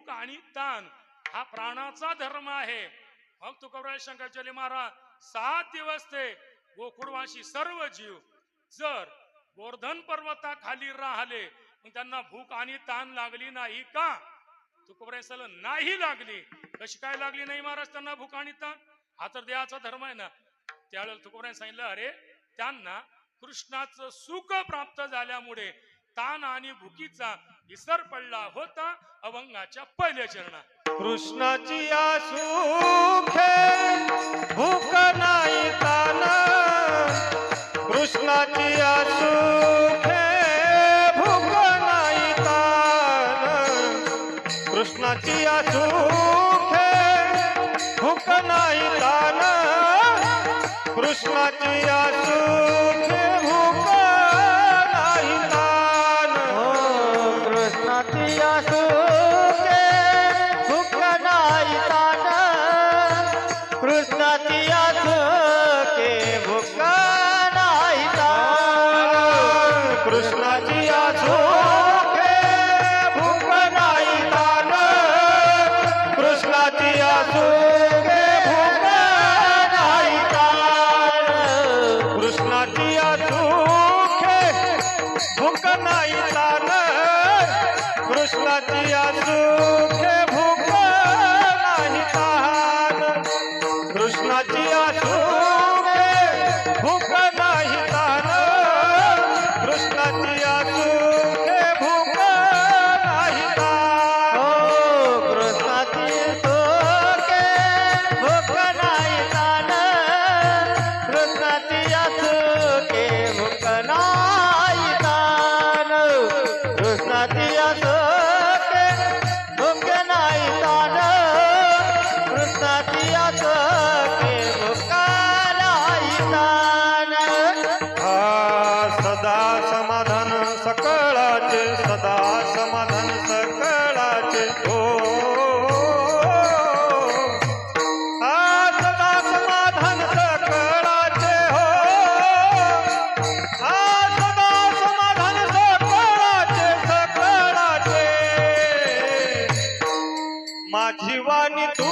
भूक आणि ताण हा प्राणाचा धर्म आहे. मग तुकोबराय शंकराचार्य महाराज 7 दिवस ते गोकुळवासी सर्व जीव जर गोवर्धन पर्वताखाली राहिले मग त्यांना भूक आणि ताण लागली नाही का? तुकोबराय नाही लागली. कशी काय लागली नाही महाराज त्यांना भूक आणि ताण? हा तर देवाचा धर्म आहे ना. त्यावेळेला तुकोबराय सांगितलं, अरे त्यांना कृष्णाचं सुख प्राप्त झाल्यामुळे ताण आणि भुकीचा विसर पडला होता अभंगाच्या पहिल्या चरणात. कृष्णाची सुखे भूक नाही तान, कृष्णाची सुखे भूक नाही तान, कृष्णाची सुखे भूक नाही तान, कृष्णाची सुखे भूक नाही तान, कृष्णाची सुखे भूक नाही तान, कृष्णाची सुखे भूक नाही तान, कृष्णाची सुखे भूक नाही तान, कृष्णाची सुखे भूक नाही तान, कृष्णाची सुखे भूक नाही तान, कृष्णाची सुखे भूक नाही तान, कृष्णाची सुखे भूक नाही तान, कृष्णाची सुखे भूक नाही तान, कृष्णाची सुखे भूक नाही तान, कृष्णाची सुखे भूक नाही तान, कृष्णाची सुखे भूक नाही तान, कृष्णाची सुखे भूक नाही तान. सदा समाधान सकळाचे, सदा समाधान सकळाचे हो, सदा समाधान सकळाचे हो, सदा समाधान सकळाचे सकळाचे, माझी वाणी तू